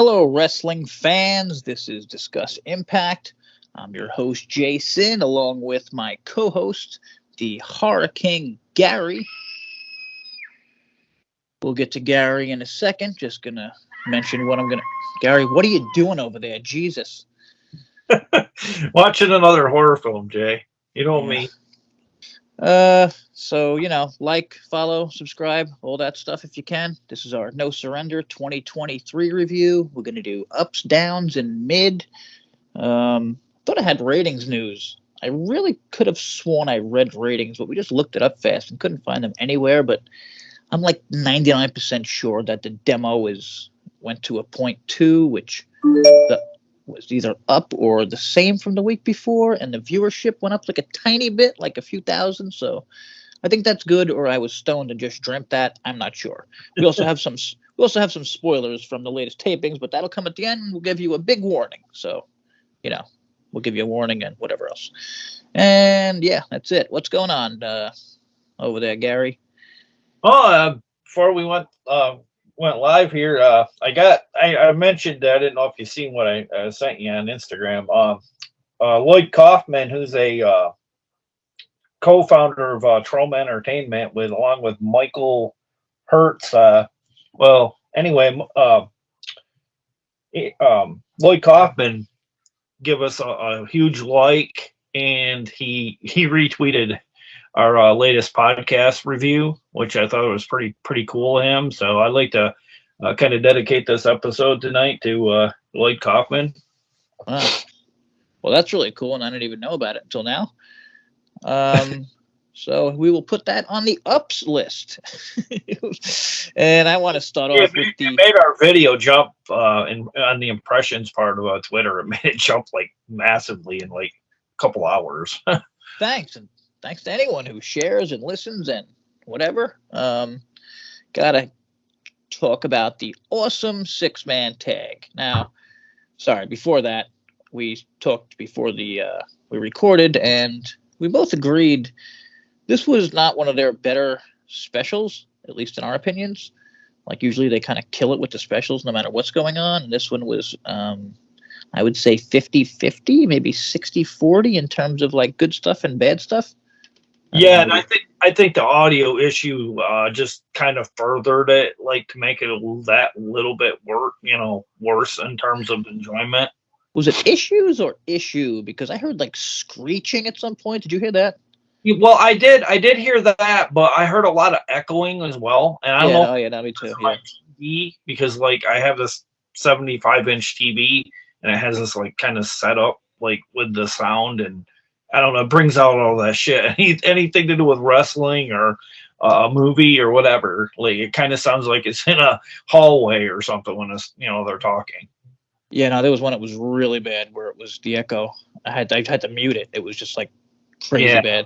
Hello, wrestling fans. This is Discuss Impact. I'm your host, Jason, along with my co-host, the Horror King, Gary. We'll get to Gary in a second. Just going to mention what I'm going to... Gary, what are you doing over there? Jesus. Watching another horror film, Jay. You know me. Like, follow, subscribe, all that stuff if you can. This is our No Surrender 2023 review. We're going to do ups, downs, and mid. Thought I had ratings news. I really could have sworn I read ratings, but we just looked it up fast and couldn't find them anywhere. But I'm like 99% sure that the demo went to a 0.2, which was either up or the same from the week before, and the viewership went up like a tiny bit, like a few thousand. So I think that's good, or I was stoned and just dreamt that. I'm not sure. We also have some spoilers from the latest tapings, but that'll come at the end. We'll give you a big warning. So, we'll give you a warning and whatever else. And yeah, that's it. What's going on over there, Gary? Before we went live here, I mentioned I didn't know if you've seen what I sent you on Instagram. Lloyd Kaufman, who's a co-founder of Troma Entertainment, along with Michael Hertz. Lloyd Kaufman give us a huge like, and he retweeted our latest podcast review, which I thought was pretty cool of him. So I'd like to kind of dedicate this episode tonight to Lloyd Kaufman. Wow. Well, that's really cool, and I didn't even know about it until now. So we will put that on the ups list. And I want to start off with it made our video jump on the impressions part of Twitter. It made it jump like massively in like a couple hours. Thanks, and thanks to anyone who shares and listens and whatever. Gotta talk about the awesome 6-man tag. Now, sorry, before that, we talked before we recorded, and we both agreed this was not one of their better specials, at least in our opinions. Like, usually they kind of kill it with the specials no matter what's going on. And this one was, I would say 50-50, maybe 60-40 in terms of like good stuff and bad stuff. Yeah, and I think the audio issue just kind of furthered it, like to make it that little bit worse in terms of enjoyment. Was it issues or issue? Because I heard like screeching at some point. Did you hear that? Well, I did hear that, but I heard a lot of echoing as well. And I don't know. Oh yeah, me too. Yeah. TV, because like I have this 75-inch TV, and it has this like kind of setup like with the sound, and I don't know, it brings out all that shit. Anything to do with wrestling or a movie or whatever, like it kind of sounds like it's in a hallway or something when it's they're talking. Yeah, no, there was one that was really bad where it was the echo. I had to mute it. It was just like crazy bad.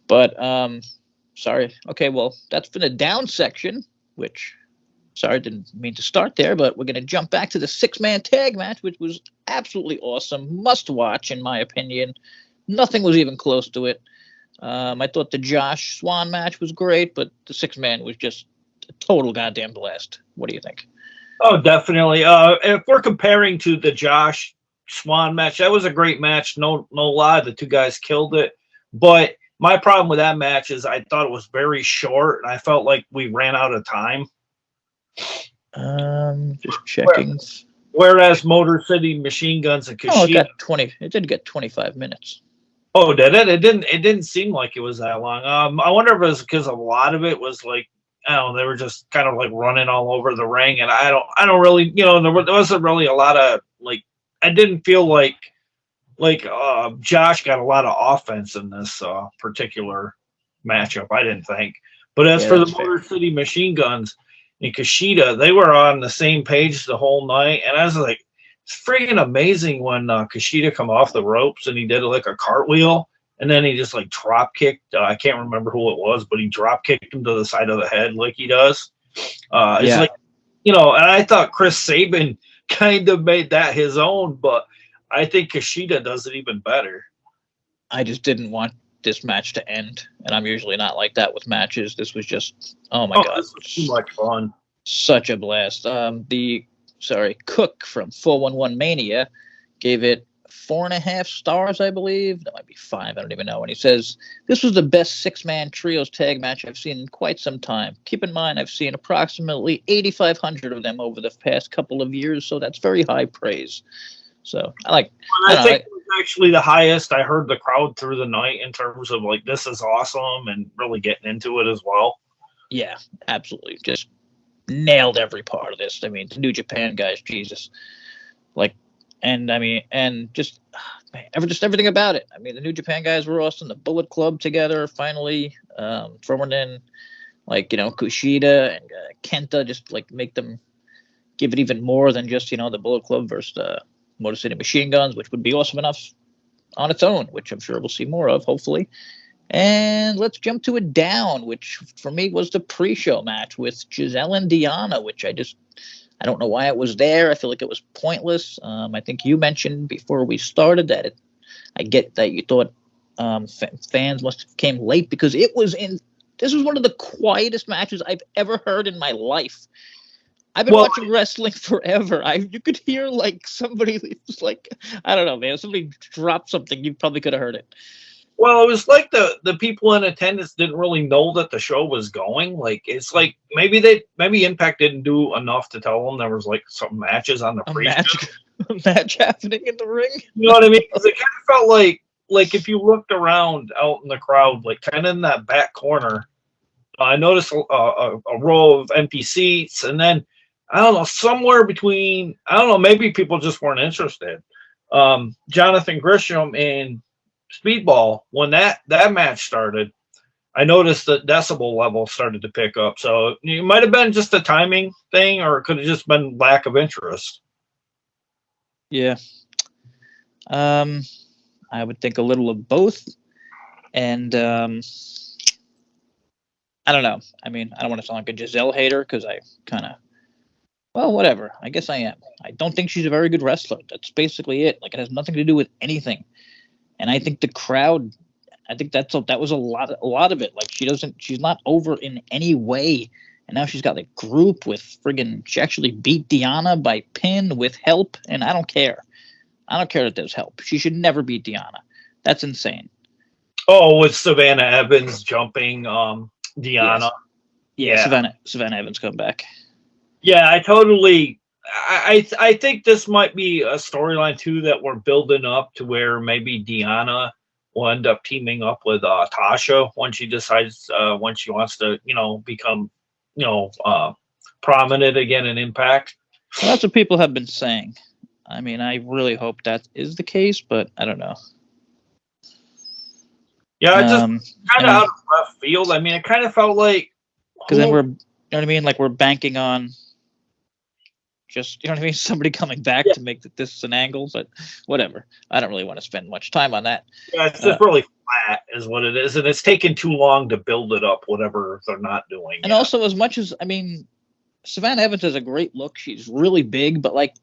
But sorry. Okay, well, that's for the down section, which sorry, didn't mean to start there, but we're gonna jump back to the 6-man tag match, which was absolutely awesome. Must watch, in my opinion. Nothing was even close to it. I thought the Josh Swan match was great, but the 6-man was just a total goddamn blast. What do you think? Oh, definitely. If we're comparing to the Josh Swan match, that was a great match. No lie, the two guys killed it. But my problem with that match is I thought it was very short, and I felt like we ran out of time. Just checking. Whereas Motor City Machine Guns and Kushida, it got 20. It did get 25 minutes. Oh, did it? It didn't seem like it was that long. I wonder if it was because a lot of it was like, I don't know, they were just kind of like running all over the ring, and I don't really, there wasn't really a lot of like, I didn't feel like Josh got a lot of offense in this particular matchup. I didn't think. But as for the Motor City Machine Guns and Kushida, they were on the same page the whole night, and I was like, it's freaking amazing when Kushida come off the ropes and he did like a cartwheel, and then he just like drop kicked. I can't remember who it was, but he drop kicked him to the side of the head like he does. It's like, and I thought Chris Sabin kind of made that his own, but I think Kushida does it even better. I just didn't want this match to end, and I'm usually not like that with matches. This was just, oh my God. This was too much fun. Such a blast. The Cook from 411 Mania gave it 4.5 stars, I believe. That might be 5. I don't even know. And he says, this was the best 6-man trios tag match I've seen in quite some time. Keep in mind, I've seen approximately 8,500 of them over the past couple of years, so that's very high praise. So I think it was actually the highest. I heard the crowd through the night in terms of like, this is awesome, and really getting into it as well. Yeah, absolutely. Just nailed every part of this. I mean, the New Japan guys, Jesus. Just everything about it. I mean, the New Japan guys were awesome. The Bullet Club together, finally, throwing in, Kushida and Kenta, just, make them give it even more than just, the Bullet Club versus the Motor City Machine Guns, which would be awesome enough on its own, which I'm sure we'll see more of, hopefully. And let's jump to it down, which for me was the pre-show match with Giselle and Deanna, which I don't know why it was there. I feel like it was pointless. I think you mentioned before we started that I get that you thought fans must have came late because this was one of the quietest matches I've ever heard in my life. I've been watching wrestling forever. You could hear somebody was I don't know, man. Somebody dropped something. You probably could have heard it. Well, it was like the people in attendance didn't really know that the show was going. It's like maybe Impact didn't do enough to tell them there was some matches on the pre-show. Match happening in the ring. You know what I mean? Because it kind of felt like if you looked around out in the crowd, kind of in that back corner, I noticed a row of empty seats, and then I don't know, somewhere between, I don't know, maybe people just weren't interested. Jonathan Gresham and Speedball, when that match started, I noticed the decibel level started to pick up. So it might have been just a timing thing, or it could have just been lack of interest. Yeah. I would think a little of both. And I don't know. I mean, I don't want to sound like a Giselle hater because I kind of, well, whatever. I guess I am. I don't think she's a very good wrestler. That's basically it. It has nothing to do with anything. And I think the crowd, that was a lot of it. She's not over in any way. And now she's got a group with she actually beat Deanna by pin with help. And I don't care. I don't care that there's help. She should never beat Deanna. That's insane. Oh, with Savannah Evans jumping Deanna. Yes. Yeah. Savannah Evans come back. Yeah, I think this might be a storyline too that we're building up to where maybe Deanna will end up teaming up with Tasha when she decides when she wants to, become, prominent again in Impact. Well, that's what people have been saying. I mean, I really hope that is the case, but I don't know. Yeah, it just kind of out of left field. I mean, it kind of felt like because then we're, you know what I mean? We're banking on just, you know what I mean? Somebody coming back to make this an angle, but whatever. I don't really want to spend much time on that. Yeah, it's just really flat is what it is. And it's taken too long to build it up, whatever they're not doing. And also, as much as, I mean, Savannah Evans has a great look. She's really big, but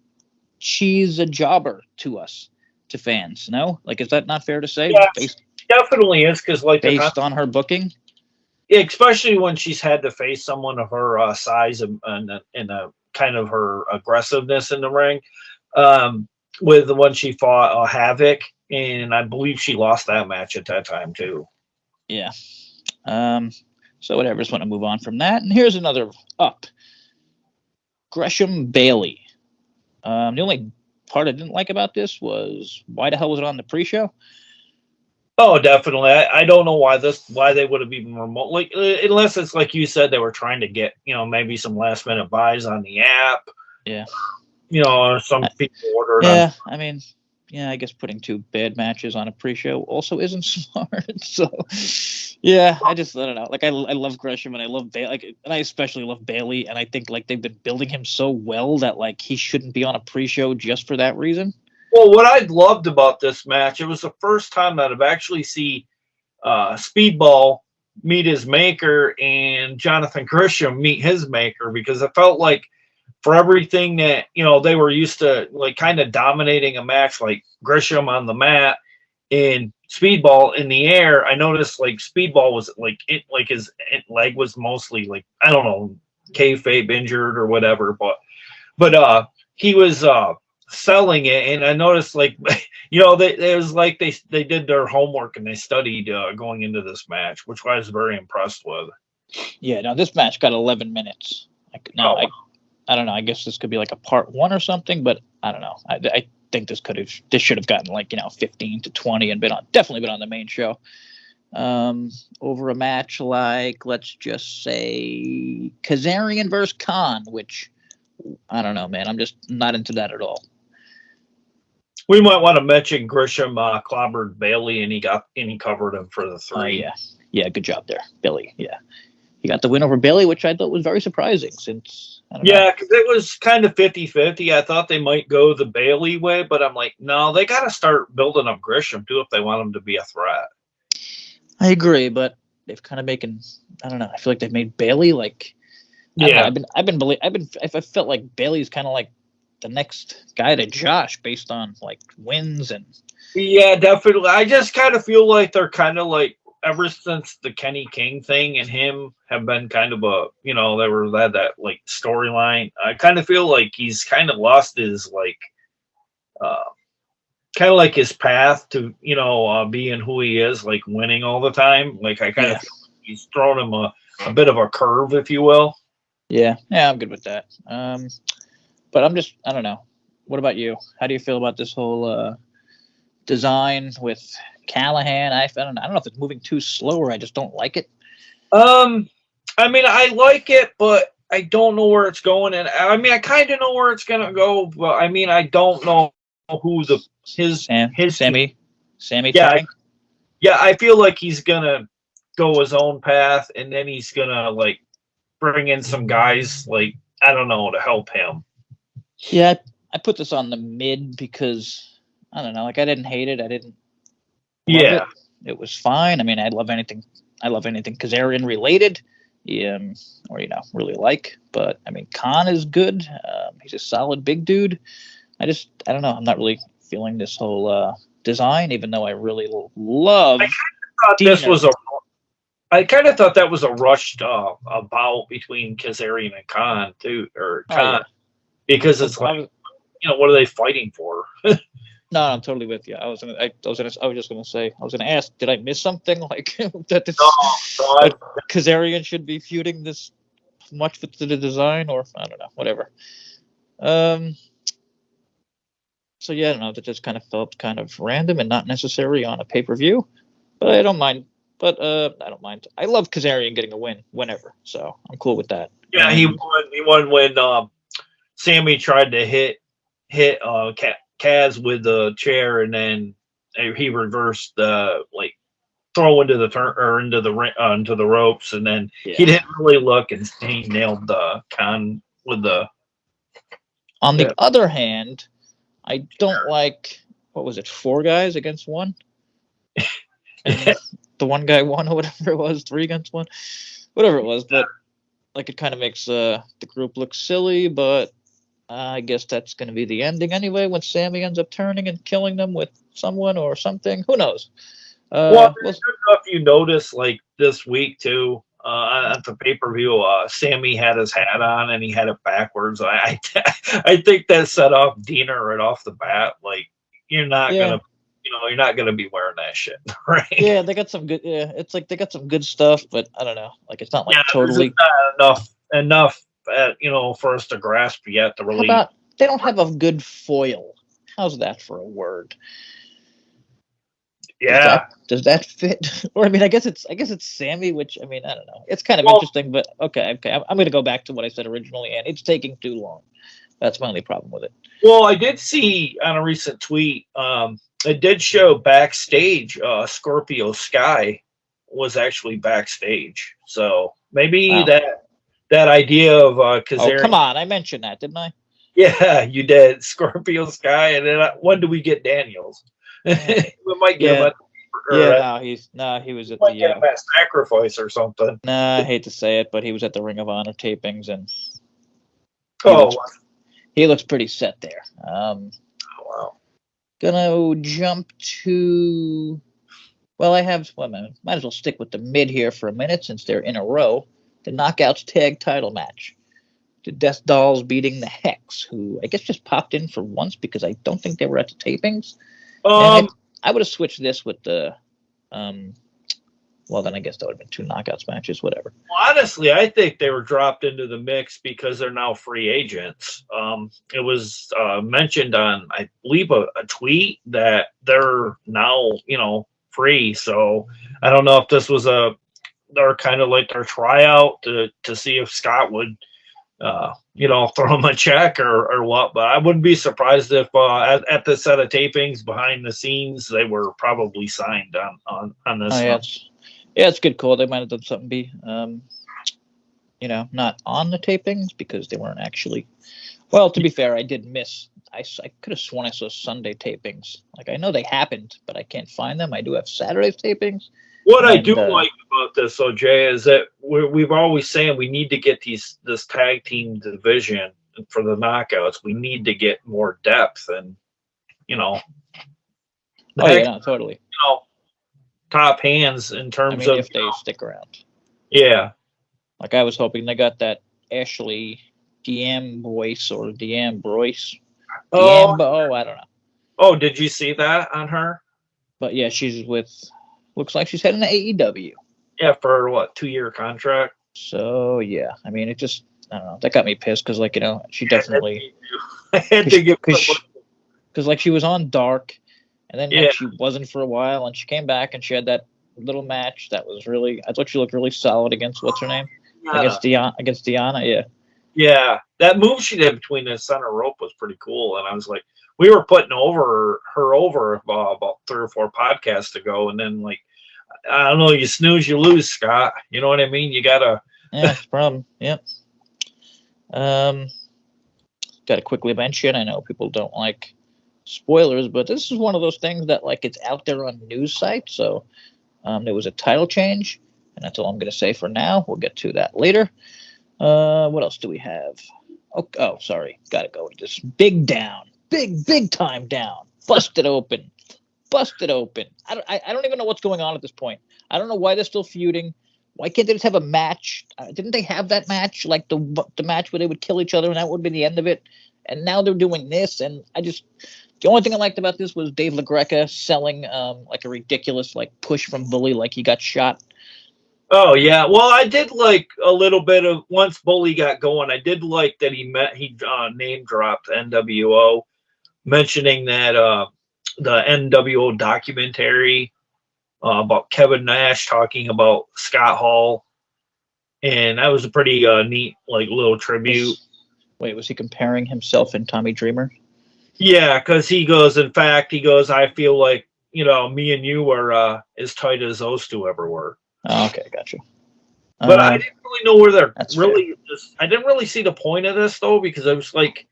she's a jobber to us, to fans, no? Is that not fair to say? Yeah, definitely is, because based on her booking? Yeah, especially when she's had to face someone of her size and a kind of her aggressiveness in the ring, with the one she fought Havoc, and I believe she lost that match at that time too. Yeah. So whatever, just want to move on from that. And here's another up. Gresham Bailey. The only part I didn't like about this was why the hell was it on the pre-show? Oh, definitely. I don't know why they would have even remotely, unless it's like you said, they were trying to get, maybe some last minute buys on the app. Yeah. Some people ordered. Yeah. I mean, I guess putting 2 bad matches on a pre-show also isn't smart. So yeah, I don't know. I love Gresham and I love Bailey, and I especially love Bailey. And I think they've been building him so well that he shouldn't be on a pre-show just for that reason. Well, what I loved about this match, it was the first time that I've actually seen Speedball meet his maker and Jonathan Gresham meet his maker, because it felt like for everything that, they were used to, kind of dominating a match, like Gresham on the mat and Speedball in the air, I noticed Speedball was his leg was mostly I don't know, kayfabe injured or whatever, but he was selling it, and I noticed like it was like they did their homework and they studied going into this match, which I was very impressed with. Yeah, no, this match got 11 minutes. I don't know. I guess this could be like a part 1 or something, but I don't know. I think this should have gotten like 15 to 20 and definitely been on the main show. Over a match like, let's just say, Kazarian versus Khan, which I don't know, man. I'm just not into that at all. We might want to mention Grisham clobbered Bailey, and he covered him for the 3. Yeah, good job there, Billy. Yeah, he got the win over Bailey, which I thought was very surprising since because it was kind of 50-50. I thought they might go the Bailey way, but I'm like, no, they got to start building up Grisham too if they want him to be a threat. I agree, but they've kind of making. I don't know. I feel like they've made Bailey like. I felt like Bailey's kind of like the next guy to Josh based on like wins and. Yeah, definitely. I just kind of feel like they're kind of like ever since the Kenny King thing and him have been kind of a they had that like storyline. I kind of feel like he's kind of lost his like. Kind of like his path to being who he is, like winning all the time. Like I kind of feel like he's thrown him a bit of a curve, if you will. Yeah, I'm good with that. But I don't know. What about you? How do you feel about this whole design with Callahan? I don't know if it's moving too slow or I just don't like it. I mean, I like it, but I don't know where it's going. And I mean, I kind of know where it's gonna go, but I mean, I don't know who Sammy. Yeah, I feel like he's gonna go his own path, and then he's gonna like bring in some guys like I don't know to help him. Yeah, I put this on the mid because I don't know. Like I didn't hate it. I didn't. Yeah, it was fine. I mean, I love anything Kazarian related. Or really like. But I mean, Khan is good. He's a solid big dude. I don't know. I'm not really feeling this whole design, even though I really love. I kind of thought that was a rushed bout between Kazarian and Khan too, because it's like, what are they fighting for? No, I'm totally with you. I was just gonna say, I was gonna ask, did I miss something like that? Kazarian should be feuding this much with the design, or I don't know, whatever. So yeah, I don't know. That just kind of felt kind of random and not necessary on a pay-per-view, but I don't mind. I love Kazarian getting a win whenever, so I'm cool with that. Yeah, he won when Sammy tried to hit Kaz with the chair, and then he reversed throw into the turn or into the ropes, and then he didn't really look, and he nailed the Khan with the. On the other hand, I don't like, what was it, 4 guys against 1? And the one guy won or whatever it was, 3 against 1, whatever it was. But like it kind of makes the group look silly. But I guess that's going to be the ending anyway when Sammy ends up turning and killing them with someone or something. Who knows? Well, if you notice, like this week too, at the pay-per-view, Sammy had his hat on and he had it backwards. I think that set off Dina right off the bat. Like you're not gonna be wearing that shit, right? Yeah, they got some good. Yeah, it's like they got some good stuff, but I don't know. Like it's not like totally not enough. For us to grasp yet to really. How about they don't have a good foil? How's that for a word? Yeah. Does that fit? Or I mean, I guess it's Sammy, which I mean, I don't know. It's kind of interesting, but okay. I'm going to go back to what I said originally, and it's taking too long. That's my only problem with it. Well, I did see on a recent tweet, it did show backstage. Scorpio Sky was actually backstage, so maybe that idea of Kazarian. Oh, come on! I mentioned that, didn't I? Yeah, you did. Scorpio Sky, and then when do we get Daniels? We might get him. He was at the sacrifice or something. Nah, I hate to say it, but he was at the Ring of Honor tapings, and he looks pretty set there. Wow. Gonna jump to. Well, might as well stick with the mid here for a minute since they're in a row. The Knockouts Tag Title match. the Death Dolls beating the Hex, who I guess just popped in for once because I don't think they were at the tapings. And I would have switched this with the well, then I guess that would have been 2 knockouts matches, whatever. Honestly, I think they were dropped into the mix because they're now free agents. It was mentioned on, I believe, a tweet that they're now, free. So I don't know if this was they're kind of like their tryout to see if Scott would, throw them a check or what. But I wouldn't be surprised if at the set of tapings behind the scenes they were probably signed on this. Oh, yeah, it's a good call. They might have done something not on the tapings because they weren't actually. Well, to be fair, I did miss. I could have sworn I saw Sunday tapings. Like, I know they happened, but I can't find them. I do have Saturday's tapings. What I do like about this, though, Jay, is that we've always saying we need to get this tag team division for the knockouts. We need to get more depth, and totally. Top hands in terms of if they stick around. Yeah, like I was hoping they got that Ashley D'Amboise or D'Ambroise. I don't know. Oh, did you see that on her? But yeah, she's looks like she's heading to AEW. Yeah, for what, 2-year contract? So yeah, it just, I don't know. That got me pissed because she definitely. I had to give because she was on Dark, and then she wasn't for a while, and she came back and she had that little match that was really. I thought she looked really solid against what's her name against Deanna. Yeah. Yeah, that move she did between the center rope was pretty cool, and I was like, we were putting her over about 3 or 4 podcasts ago, and then I don't know, you snooze, you lose, Scott. You know what I mean? You gotta. Yeah, that's the problem. Yep. Got to quickly mention. I know people don't like spoilers, but this is one of those things that it's out there on news sites. So there was a title change, and that's all I'm going to say for now. We'll get to that later. What else do we have? Oh, sorry. Got to go with this. Big down. Big time down. Busted open. I don't even know what's going on at this point. I don't know why they're still feuding. Why can't they just have a match? Didn't they have that match, like the match where they would kill each other, and that would be the end of it? And now they're doing this, and the only thing I liked about this was Dave LaGreca selling a ridiculous push from Bully, like he got shot. Oh yeah, well I did like a little bit of once Bully got going. I did like that he name dropped NWO, mentioning that the NWO documentary about Kevin Nash talking about Scott Hall, and that was a pretty neat little tribute. Was he comparing himself and Tommy Dreamer? Yeah, because he goes, I feel like me and you are as tight as those two ever were. Oh, okay, gotcha. But I didn't really know where they're really. I didn't really see the point of this though, because I was like,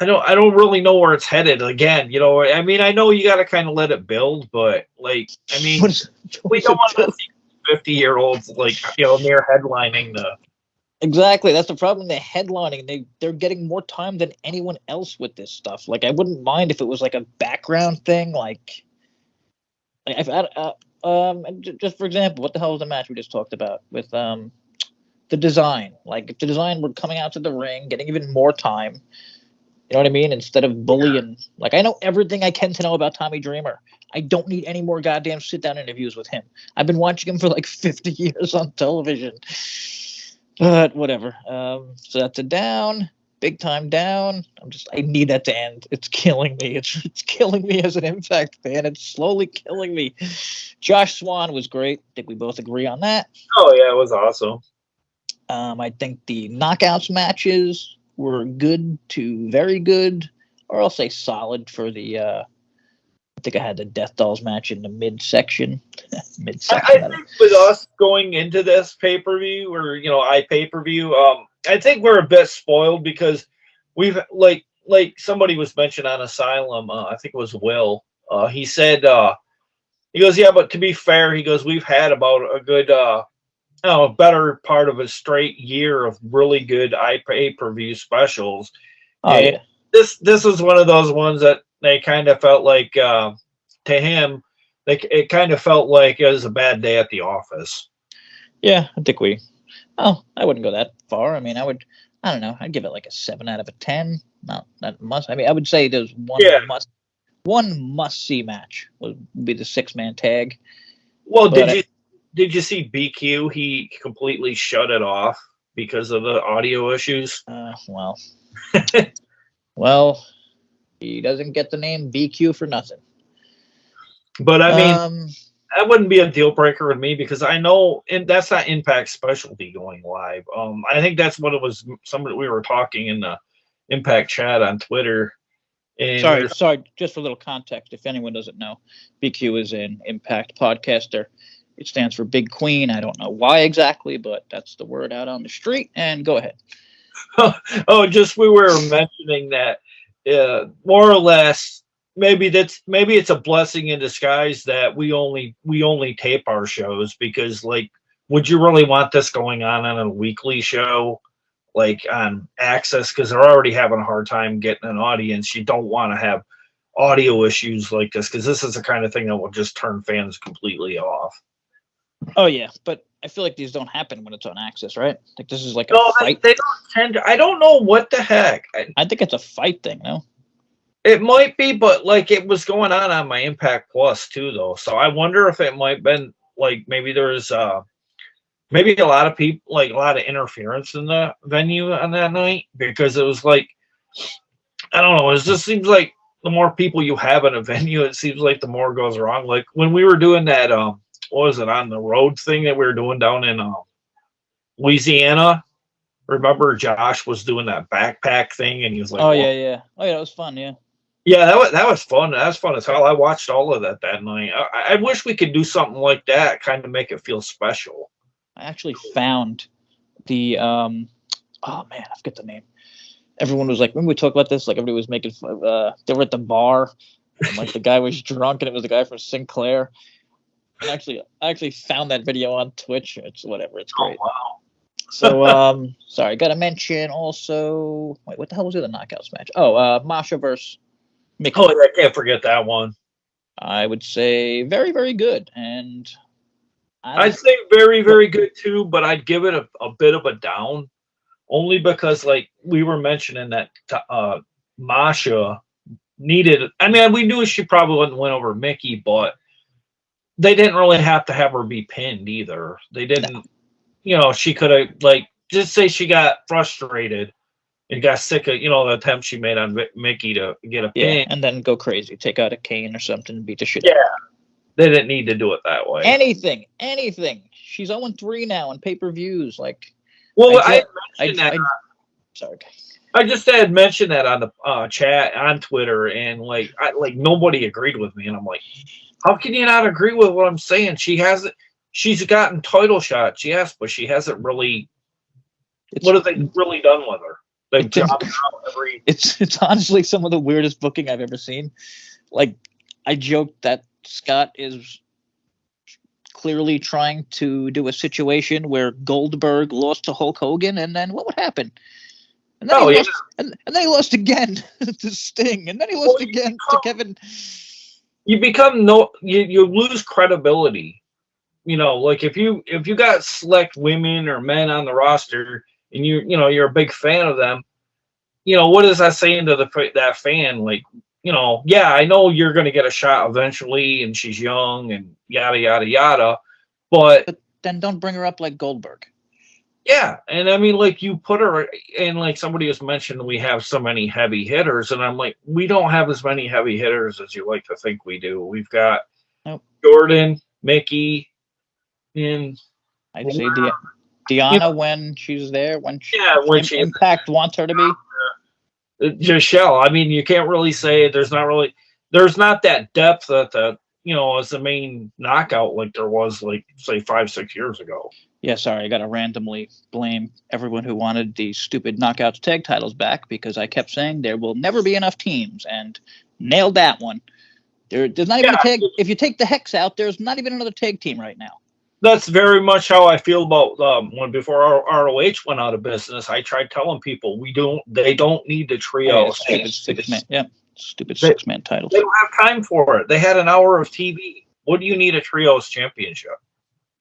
I don't really know where it's headed. Again, I know you got to kind of let it build, but we don't want to see 50-year-olds near headlining the. Exactly, that's the problem. They're headlining. They're getting more time than anyone else with this stuff. I wouldn't mind if it was a background thing, just for example, what the hell was the match we just talked about with the design? If the design were coming out to the ring, getting even more time, you know what I mean? Instead of bullying, I know everything I can to know about Tommy Dreamer. I don't need any more goddamn sit-down interviews with him. I've been watching him for 50 years on television. But whatever. So that's a down. Big time down. I need that to end. It's killing me. It's killing me as an Impact fan. It's slowly killing me. Josh Swan was great. I think we both agree on that. Oh yeah, it was awesome. I think the knockouts matches were good to very good, or I'll say solid for the. I think I had the Death Dolls match in the midsection. I think with us going into this pay-per-view or iPay-per-view, I think we're a bit spoiled because we've like somebody was mentioned on Asylum. I think it was Will. He said he goes, yeah, but to be fair, he goes, we've had about a good better part of a straight year of really good pay-per-view specials. Oh and yeah. This was one of those ones that they kind of felt like to him, it kind of felt like it was a bad day at the office. Yeah, I think I wouldn't go that far. I I don't know. I'd give it like a 7 out of a 10. Not that must. I mean, I would say there's one must see match would be the 6-man tag. Well, did you see BQ? He completely shut it off because of the audio issues. Well, he doesn't get the name BQ for nothing. But I mean, that wouldn't be a deal breaker with me because I know, and that's not Impact specialty going live. I think that's what it was. Somebody we were talking in the Impact chat on Twitter. And sorry, just for a little context, if anyone doesn't know, BQ is an Impact podcaster. It stands for Big Queen. I don't know why exactly, but that's the word out on the street. And go ahead. Just we were mentioning that more or less. Maybe it's a blessing in disguise that we only tape our shows, because like, would you really want this going on a weekly show like on Access, because they're already having a hard time getting an audience? You don't want to have audio issues like this, because this is the kind of thing that will just turn fans completely off. Oh yeah, but I feel like these don't happen when it's on Access, right? Like this is like a fight. They don't tend to. I don't know what the heck. I think it's a fight thing, no? It might be, but like it was going on my Impact Plus too, though. So I wonder if it might have been like maybe there's maybe a lot of people, like a lot of interference in the venue on that night, because it was like, I don't know. It just seems like the more people you have in a venue, it seems like the more goes wrong. Like when we were doing that, what was it, on the road thing that we were doing down in Louisiana? Remember Josh was doing that backpack thing, and he was like, oh yeah, that was fun, yeah. Yeah, that was fun. That was fun as hell. I watched all of that night. I wish we could do something like that, kind of make it feel special. I actually found the oh man, I forget the name. Everyone was like, when we talk about this, like everybody was making fun. They were at the bar, and like the guy was drunk, and it was the guy from Sinclair. And I actually found that video on Twitch. It's whatever. It's great. Oh, wow. So sorry, got to mention also. Wait, what the hell was the other knockouts match? Oh, Masha versus Mickey. Oh, I can't forget that one. I would say very, very good, and I'd say very, very good too. But I'd give it a bit of a down, only because like we were mentioning that Masha needed. I mean, we knew she probably wouldn't win over Mickey, but they didn't really have to have her be pinned either. They didn't. No. You know, she could have like just say she got frustrated and got sick of, the attempt she made on Mickey to get a pin. And then go crazy, take out a cane or something and beat the shit out. Yeah, they didn't need to do it that way. Anything. She's 0-3 now in pay-per-views. Like, well, I mentioned that. Sorry. I just had mentioned that on the chat on Twitter, and like nobody agreed with me, and I'm like, how can you not agree with what I'm saying? She's gotten title shots, yes, but she hasn't really. What have they really done with her? They've dropped out every. It's honestly some of the weirdest booking I've ever seen. Like, I joked that Scott is clearly trying to do a situation where Goldberg lost to Hulk Hogan, and then what would happen? And then and then he lost again to Sting, and then he lost again to Kevin. You become you lose credibility. Like if you got select women or men on the roster, and you're a big fan of them, what is that saying to that fan? Like, yeah, I know you're going to get a shot eventually, and she's young and yada yada yada, but then don't bring her up like Goldberg. Yeah, and I mean, like, you put her in, like, somebody has mentioned we have so many heavy hitters, and I'm like, we don't have as many heavy hitters as you like to think we do. We've got Jordan, Mickey, and I'd say Deanna when she's there, when Impact wants her to be. Giselle, I mean, you can't really say there's not that depth at as the main knockout like there was, like, say 5-6 years ago. Yeah, sorry, I got to randomly blame everyone who wanted these stupid Knockouts tag titles back, because I kept saying there will never be enough teams, and nailed that one. There's not even a tag. If you take the Hex out, there's not even another tag team right now. That's very much how I feel about when before ROH went out of business. I tried telling people they don't need the trio. Stupid 6-man titles. They don't have time for it. They had an hour of TV. What do you need a trios championship?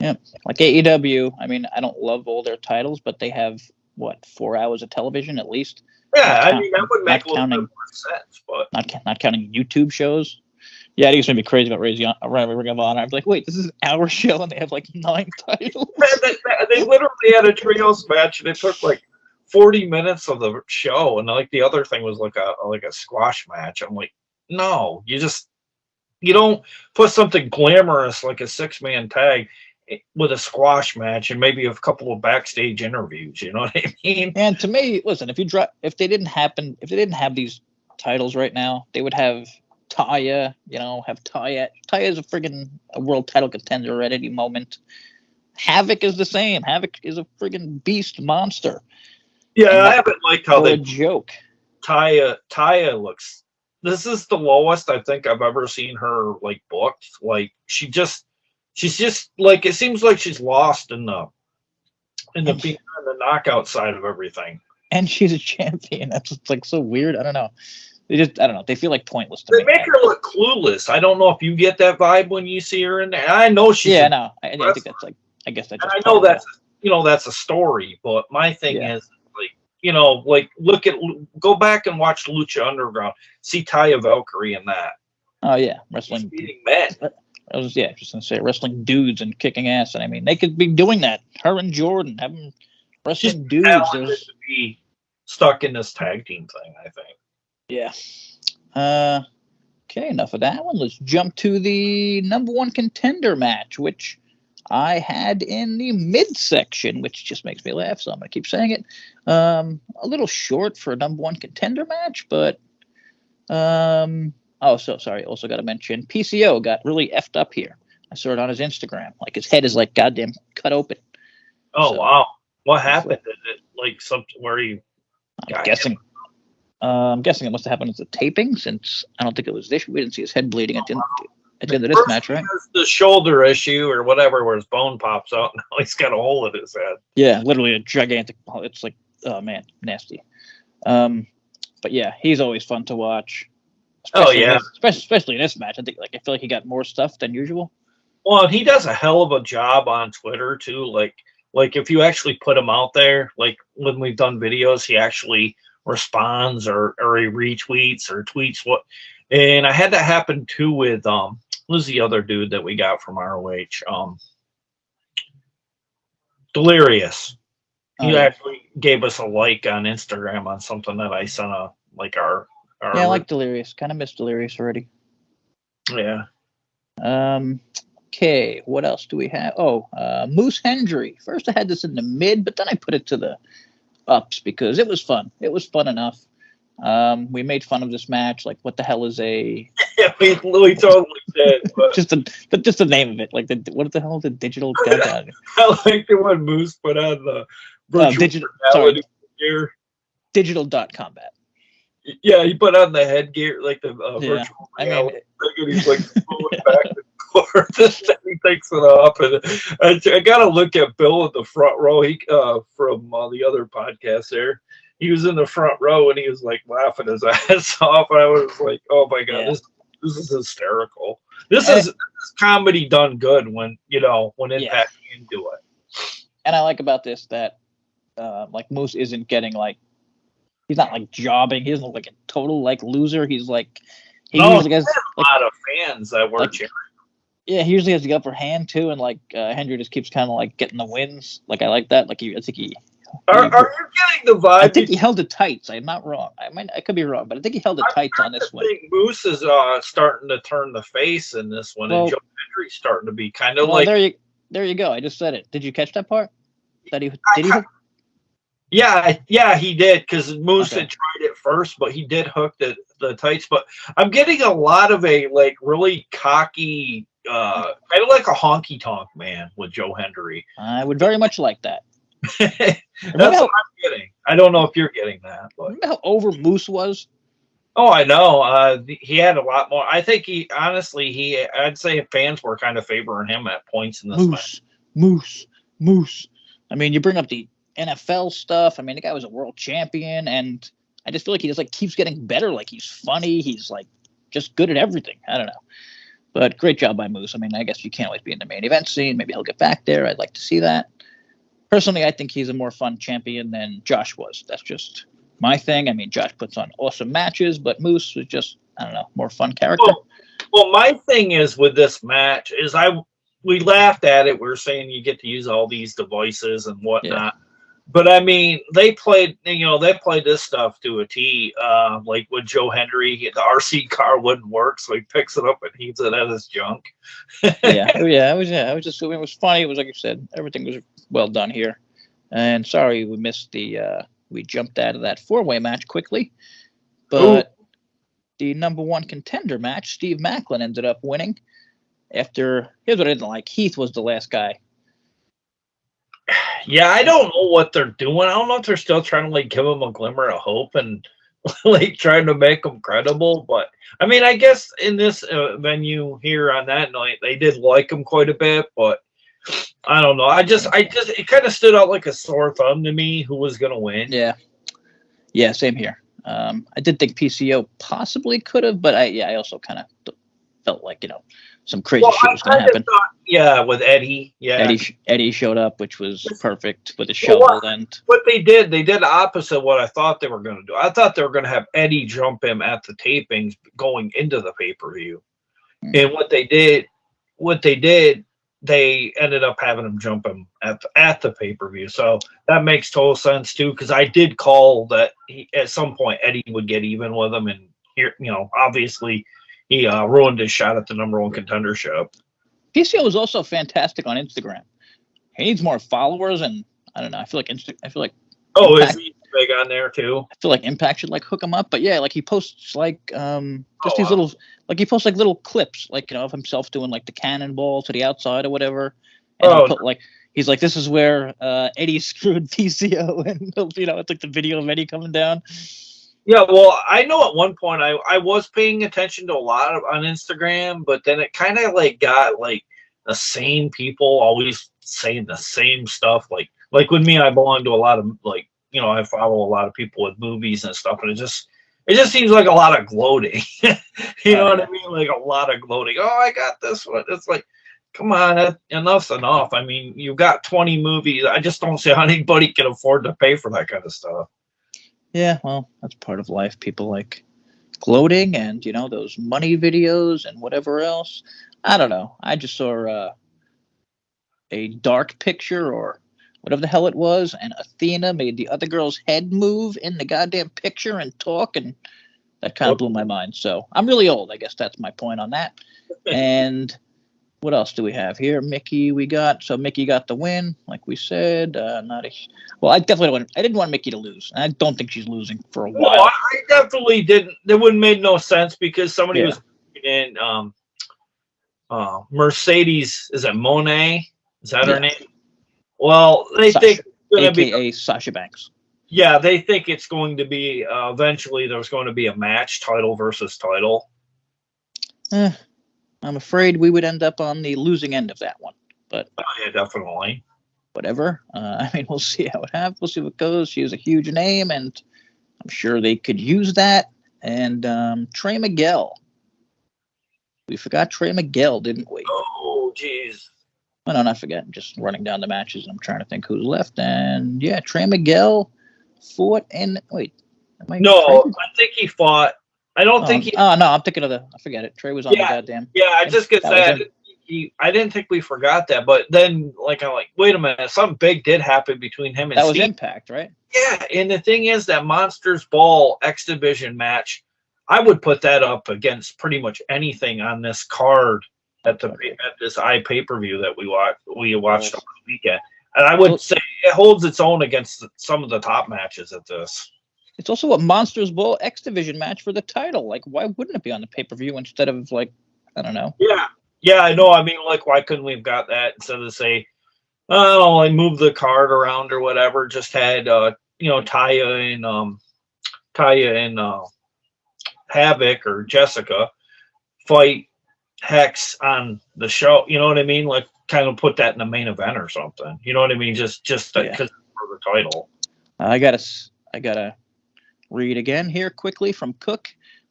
Yeah, like AEW. I mean, I don't love all their titles, but they have what, 4 hours of television at least. Yeah, I mean that would make a little bit more sense, but not counting YouTube shows. Yeah, it used to be crazy about Ring of Honor. I'm like, wait, this is an hour show and they have like 9 titles. They literally had a trios match and it took like 40 minutes of the show, and like the other thing was like a squash match. I'm like, no, you don't put something glamorous like a 6-man tag with a squash match and maybe a couple of backstage interviews. You know what I mean? And to me, listen, if they didn't have these titles right now, they would have Taya. Taya is a world title contender at any moment. Havoc is the same. Havoc is a friggin' beast monster. Yeah, I haven't liked how they joke. Taya looks. This is the lowest I think I've ever seen her like booked. Like she's just like, it seems like she's lost in the knockout side of everything. And she's a champion. That's just like so weird. I don't know. I don't know. They feel like pointless to me. They make her look clueless. I don't know if you get that vibe when you see her in there. I know she's. Yeah, no. I think that's like. I guess that's. I know that's a story, but my thing is go back and watch Lucha Underground. See Taya Valkyrie in that. Oh yeah, wrestling. She's beating men. I was just gonna say wrestling dudes and kicking ass, and I mean they could be doing that. Her and Jordan having wrestling dudes. To be stuck in this tag team thing, I think. Yeah. Okay, enough of that one. Let's jump to the number 1 contender match, which I had in the midsection, which just makes me laugh, so I'm going to keep saying it. A little short for a number 1 contender match, but sorry. Also got to mention PCO got really effed up here. I saw it on his Instagram. Like his head is like goddamn cut open. Oh, wow. What happened? Is it like something where he... I'm guessing it must have happened at the taping, since I don't think it was this. We didn't see his head bleeding at the end of this match, right? The shoulder issue or whatever, where his bone pops out. Now he's got a hole in his head. Yeah, literally a gigantic. It's like, oh man, nasty. But yeah, he's always fun to watch. Especially in this match. I feel like he got more stuff than usual. Well, he does a hell of a job on Twitter too. Like if you actually put him out there, like when we've done videos, he actually responds or he retweets or tweets what. And I had that happen too with who's the other dude that we got from ROH? Delirious. He actually gave us a like on Instagram on something that I sent our I like Delirious. Kind of miss Delirious already. Yeah. Okay, what else do we have? Moose Hendry. First I had this in the mid, but then I put it to the ups because it was fun. It was fun enough. We made fun of this match. Like, what the hell is a? Yeah, we totally did. But just the name of it. Like, what the hell is the digital? I like the one Moose put on the virtual reality gear. Digital.combat. Yeah, he put on the headgear, like the virtual reality thing, and he's like moving back and forth, and he takes it off. And I got to look at Bill in the front row. He from the other podcast there. He was in the front row and he was like laughing his ass off. And I was like, "Oh my god, this is hysterical. This is comedy done good when Impact can do it." And I like about this that like Moose isn't getting like, he's not like jobbing. He doesn't look like a total like loser. He's like, usually has a lot of fans that were cheering. Yeah, he usually has the upper hand too, and like Hendry just keeps kind of like getting the wins. Like I like that. Like I think he. Are you getting the vibe? I think he held the tights. I'm not wrong. I could be wrong, but I think he held the tights on this one. I think Moose is starting to turn the face in this one, and Joe Hendry's starting to be kind of like. There you go. I just said it. Did you catch that part? Did he? Yeah, he did, because Moose had tried it first, but he did hook the tights. But I'm getting a lot of a like really cocky, kind of like a honky tonk man with Joe Hendry. I would very much like that. That's what I'm getting. I don't know if you're getting that. But. Remember how over Moose was? Oh, I know. He had a lot more. I think I'd say fans were kind of favoring him at points in this match. Moose. I mean, you bring up the NFL stuff. I mean, the guy was a world champion, and I just feel like he just like keeps getting better. Like he's funny. He's like just good at everything. I don't know. But great job by Moose. I mean, I guess you can't always be in the main event scene. Maybe he'll get back there. I'd like to see that. Personally, I think he's a more fun champion than Josh was. That's just my thing. I mean, Josh puts on awesome matches, but Moose was just, I don't know, more fun character. Well, my thing is with this match is we laughed at it. We were saying you get to use all these devices and whatnot. Yeah. But I mean, they played this stuff to a T. Like with Joe Hendry, the RC car wouldn't work, so he picks it up and heaves it at his junk. It was just, it was funny. It was like you said, everything was well done here. And sorry, we missed we jumped out of that 4-way match quickly. But the number 1 contender match, Steve Macklin ended up winning. Here's what I didn't like. Heath was the last guy. Yeah, I don't know what they're doing. I don't know if they're still trying to like give him a glimmer of hope and like trying to make him credible. But I mean, I guess in this venue here on that night, they did like him quite a bit. But I don't know. It kind of stood out like a sore thumb to me who was going to win. Yeah, same here. I did think PCO possibly could have, but I also kind of felt like, some crazy shit was going to happen. With Eddie. Yeah. Eddie showed up, which was perfect with a shovel. What they did the opposite of what I thought they were going to do. I thought they were going to have Eddie jump him at the tapings going into the pay-per-view. And what they did, they ended up having him jump him at the pay-per-view. So that makes total sense too, because I did call that at some point Eddie would get even with him, and here, obviously he ruined his shot at the number 1 contendership. PCO was also fantastic on Instagram. He needs more followers, and I don't know. I feel like Impact, is he big on there too? I feel like Impact should like hook him up. But yeah, like he posts like these little, like he posts like little clips, like of himself doing like the cannonball to the outside or whatever. And he's like, this is where Eddie screwed PCO, and it's like the video of Eddie coming down. Yeah, well, I know at one point I was paying attention to a lot on Instagram, but then it kind of like got like the same people always saying the same stuff. Like with me, I belong to a lot of I follow a lot of people with movies and stuff, and it just seems like a lot of gloating. You know what I mean? Like a lot of gloating. Oh, I got this one. It's like, come on, enough's enough. I mean, you've got 20 movies. I just don't see how anybody can afford to pay for that kind of stuff. Yeah, well, that's part of life. People like gloating and, those money videos and whatever else. I don't know. I just saw a dark picture or whatever the hell it was, and Athena made the other girl's head move in the goddamn picture and talk, and that kind of blew my mind. So I'm really old. I guess that's my point on that. And what else do we have here? Mickey got the win, like we said. I didn't want Mickey to lose. I don't think she's losing for a while. No, I definitely didn't. That wouldn't make no sense because somebody was in Mercedes. Is it Monet? Is that her name? Well, they think it's going to be Sasha Banks. Yeah, they think it's going to be eventually. There's going to be a match, title versus title. I'm afraid we would end up on the losing end of that one, but yeah, definitely. Whatever. I mean, we'll see how it happens. We'll see what goes. She has a huge name, and I'm sure they could use that. And Trey Miguel. We forgot Trey Miguel, didn't we? Oh, jeez. Oh, no, not forget. I'm just running down the matches, and I'm trying to think who's left. And yeah, Trey Miguel fought in. Wait. I think he fought. I don't think he. Oh, no, I'm thinking of I forget it. Trey was on the goddamn. Yeah, I just get that. I didn't think we forgot that, but then I'm like, wait a minute, something big did happen between him and That Steve. was Impact, right? Yeah, and the thing is that Monsters Ball X Division match, I would put that up against pretty much anything on this card at this pay-per-view that we watched over the weekend. And I would say it holds its own against some of the top matches at this. It's also a Monsters Ball X Division match for the title. Like, why wouldn't it be on the pay-per-view instead of, I don't know. Yeah, I know. I mean, why couldn't we have got that instead of say, move the card around or whatever? Just had, Taya and Havoc or Jessica fight Hex on the show. You know what I mean? Like, kind of put that in the main event or something. You know what I mean? Just because for the title. I gotta read again here quickly from Cook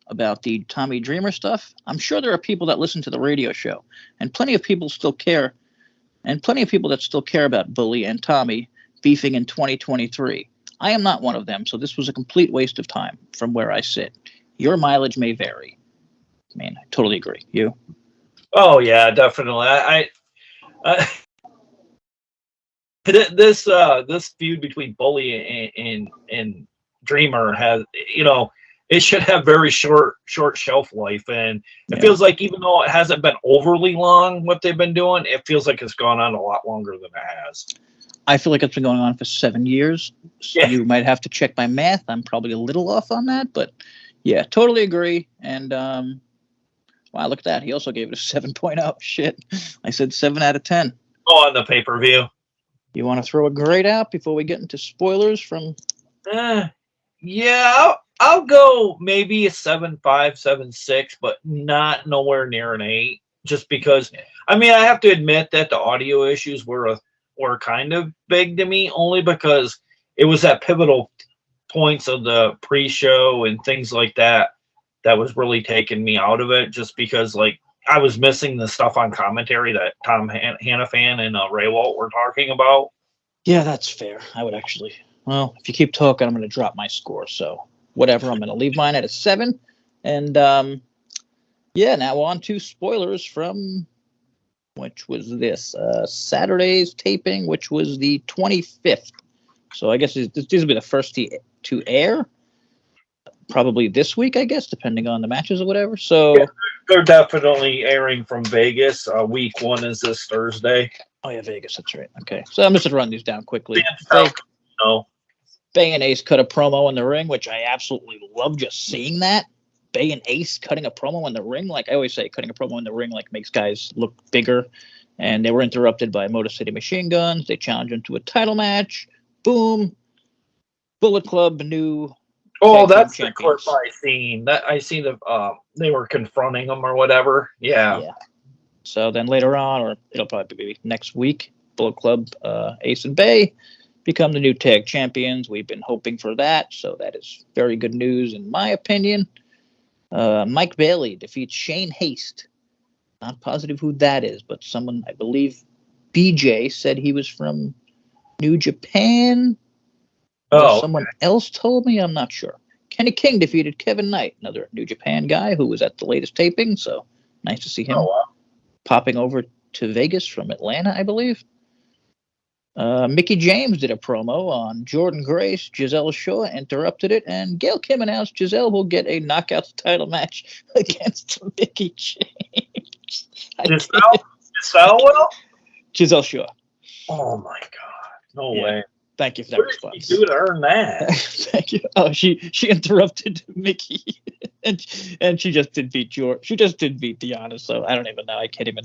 about the Tommy Dreamer stuff. I'm sure there are people that listen to the radio show, and plenty of people that still care about Bully and Tommy, beefing in 2023. I am not one of them, so this was a complete waste of time from where I sit. Your mileage may vary. I mean, I totally agree. You? Oh yeah, definitely. I this feud between Bully and Dreamer has, it should have very short shelf life, and it feels like even though it hasn't been overly long what they've been doing, it feels like it's gone on a lot longer than it has. I feel like it's been going on for 7 years. So you might have to check my math. I'm probably a little off on that, but yeah, totally agree. And wow, look at that. He also gave it a 7.0. Shit, I said 7 out of 10. Oh, on the pay-per-view. You want to throw a grade out before we get into spoilers from? Yeah, I'll go maybe a 7.5, 7.6, but not nowhere near an 8. Just because, I mean, I have to admit that the audio issues were kind of big to me, only because it was at pivotal points of the pre-show and things like that was really taking me out of it. Just because, like, I was missing the stuff on commentary that Tom Hannafan and Ray Walt were talking about. Yeah, that's fair. I would actually. Well, if you keep talking, I'm going to drop my score. So whatever, I'm going to leave mine at a 7. And yeah, now on to spoilers from, which was this Saturday's taping, which was the 25th. So I guess these will be the first to air. Probably this week, I guess, depending on the matches or whatever. So yeah, they're definitely airing from Vegas. Week 1 is this Thursday. Oh yeah, Vegas. That's right. Okay, so I'm just gonna run these down quickly. Bay and Ace cut a promo in the ring, which I absolutely love just seeing that. Bay and Ace cutting a promo in the ring, like I always say, cutting a promo in the ring like makes guys look bigger. And they were interrupted by Motor City Machine Guns. They challenged them to a title match. Boom. Bullet Club, new. Oh, that's the clip I seen. They were confronting them or whatever. Yeah. So then later on, or it'll probably be next week, Bullet Club, Ace and Bay become the new tag champions. We've been hoping for that, so that is very good news in my opinion. Mike Bailey defeats Shane Haste. Not positive who that is, but someone, I believe BJ said he was from New Japan. Someone else told me, I'm not sure. Kenny King defeated Kevin Knight, another New Japan guy who was at the latest taping, so nice to see him popping over to Vegas from Atlanta, I believe. Mickey James did a promo on Jordan Grace. Giselle Shaw interrupted it, and Gail Kim announced Giselle will get a knockout title match against Mickey James. Giselle will? Giselle Shaw. Oh my God! No way. Thank you for that response. What did she do to earn that? Thank you. Oh, she interrupted Mickey, and she just did beat George. She just did beat Deanna, so I don't even know. I can't even.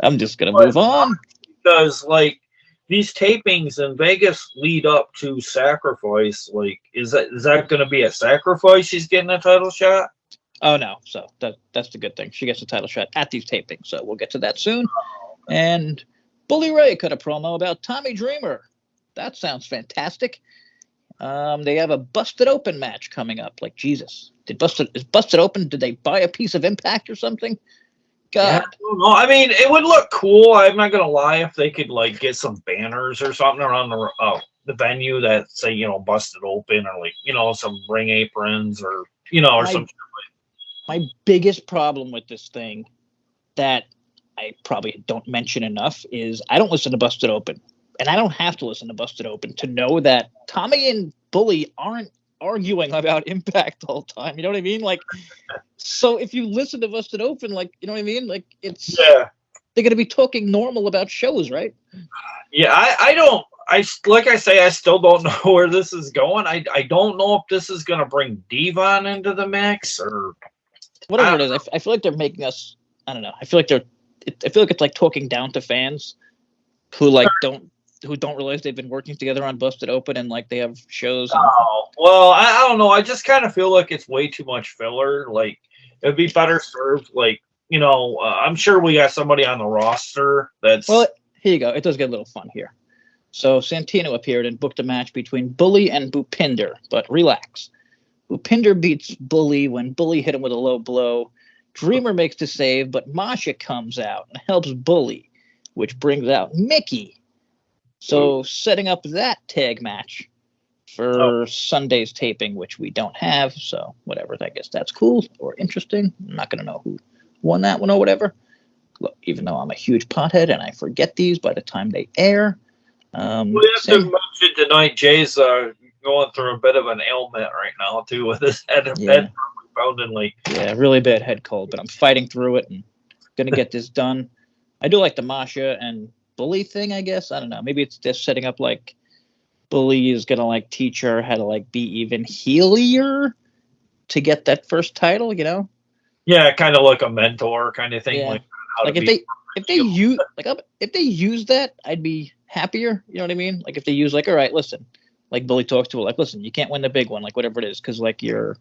I'm just gonna move on. Because like these tapings in Vegas lead up to Sacrifice. Like, is that going to be a Sacrifice? She's getting a title shot. Oh no! So that's the good thing. She gets a title shot at these tapings. So we'll get to that soon. And Bully Ray cut a promo about Tommy Dreamer. That sounds fantastic. They have a Busted Open match coming up. Like, Jesus. Is Busted Open? Did they buy a piece of Impact or something? God. Yeah, I don't know. I mean, it would look cool. I'm not gonna lie. If they could like get some banners or something around the venue that say Busted Open, or like some ring aprons, or or some. My biggest problem with this thing that I probably don't mention enough is I don't listen to Busted Open. And I don't have to listen to Busted Open to know that Tommy and Bully aren't arguing about Impact the whole time. You know what I mean? Like, so if you listen to Busted Open, like, you know what I mean? Like, it's they're going to be talking normal about shows, right? Yeah, I still don't know where this is going. I don't know if this is going to bring Devon into the mix or whatever it is. I feel like they're making us. I don't know. I feel like it's like talking down to fans who don't realize they've been working together on Busted Open and like they have shows. Well, I don't know. I just kind of feel like it's way too much filler. Like, it'd be better served. Like, I'm sure we got somebody on the roster that's. Well, here you go. It does get a little fun here. So Santino appeared and booked a match between Bully and Bhupinder, but relax. Bhupinder beats Bully when Bully hit him with a low blow. Dreamer makes the save, but Masha comes out and helps Bully, which brings out Mickey. So setting up that tag match for Sunday's taping, which we don't have, so whatever. I guess that's cool or interesting. I'm not gonna know who won that one or whatever. Look, even though I'm a huge pothead and I forget these by the time they air. We have to mention tonight, Jay's going through a bit of an ailment right now too, with his head poundingly. Yeah, really bad head cold, but I'm fighting through it and gonna get this done. I do like the Masha and Bully thing, I guess. I don't know. Maybe it's just setting up like Bully is gonna like teach her how to like be even heelier to get that first title, you know? Yeah, kind of like a mentor kind of thing. Yeah. Like if they use that, I'd be happier. You know what I mean? Like if they use like, all right, listen, like Bully talks to her, like, listen, you can't win the big one, like whatever it is, because like you're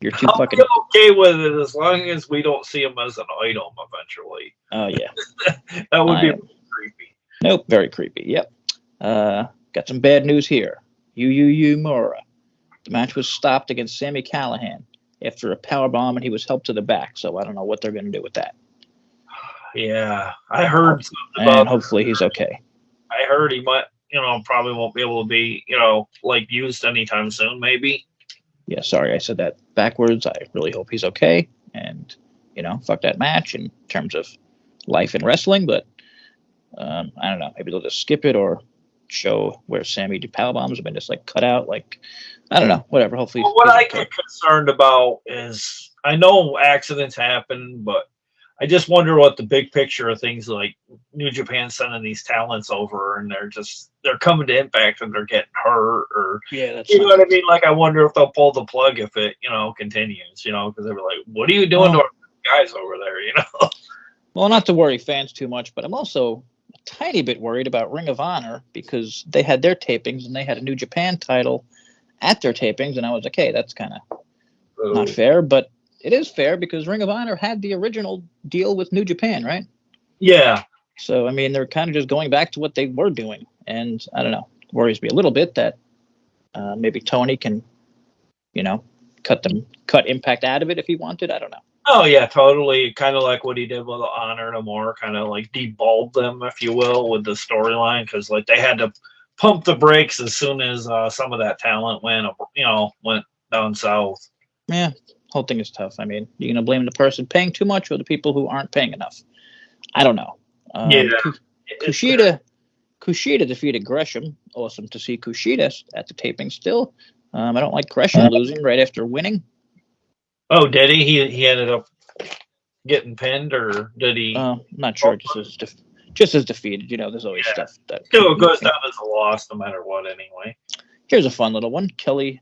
too fucking okay with it as long as we don't see him as an item eventually. Oh yeah. That would be creepy. Nope, very creepy. Yep. Got some bad news here. Yu Mura. The match was stopped against Sami Callihan after a powerbomb, and he was helped to the back. So I don't know what they're going to do with that. Yeah, I heard something about. And hopefully he's okay. I heard he might, probably won't be able to be, like used anytime soon. Maybe. Yeah, sorry, I said that backwards. I really hope he's okay, and fuck that match in terms of life and wrestling. But I don't know. Maybe they'll just skip it or show where Sammy did power bombs have been just like cut out. Like I don't know. Whatever. Hopefully. Well, what I get concerned about is I know accidents happen, but I just wonder what the big picture of things like New Japan sending these talents over and they're coming to Impact and they're getting hurt or that's you know what I mean? Like I wonder if they'll pull the plug if it continues. Because they were like, what are you doing to our guys over there? Well, not to worry fans too much, but I'm also a tiny bit worried about Ring of Honor because they had their tapings and they had a New Japan title at their tapings, and I was like, hey, that's kind of not fair, but it is fair because Ring of Honor had the original deal with New Japan, right? Yeah. So, I mean, they're kind of just going back to what they were doing, and I don't know, it worries me a little bit that maybe Tony can, cut Impact out of it if he wanted. I don't know. Oh yeah, totally. Kind of like what he did with Honor no More, kind of like debulb them, if you will, with the storyline, because like they had to pump the brakes as soon as some of that talent went down south. Yeah, whole thing is tough. I mean, you're gonna blame the person paying too much or the people who aren't paying enough. I don't know. Kushida defeated Gresham. Awesome to see Kushida at the taping still. I don't like Gresham losing right after winning. Oh, did he? He ended up getting pinned, or did he? I'm not sure. Just as defeated. There's always stuff that still goes down as a loss, no matter what. Anyway, here's a fun little one. Killer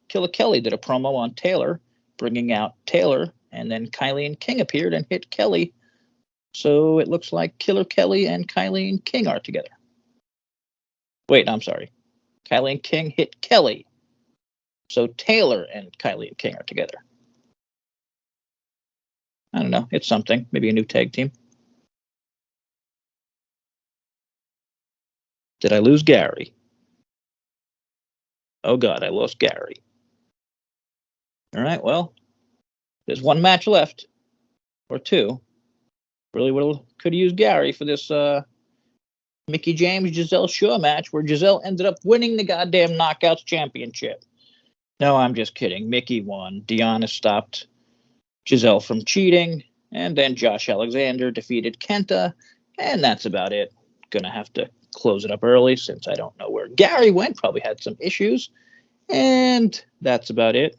Kelly did a promo on Taylor, bringing out Taylor, and then Kylie and King appeared and hit Kelly. So it looks like Killer Kelly and Kylie and King are together. Wait, no, I'm sorry. Kylie and King hit Kelly. So Taylor and Kylie and King are together. I don't know. It's something. Maybe a new tag team. Did I lose Gary? Oh, God, I lost Gary. All right, well, there's one match left. Or two. Really could use Gary for this Mickie James, Giselle Shaw match where Giselle ended up winning the goddamn Knockouts Championship. No, I'm just kidding. Mickie won. Deanna stopped Giselle from cheating, and then Josh Alexander defeated Kenta, and that's about it. Gonna have to close it up early since I don't know where Gary went. Probably had some issues, and that's about it.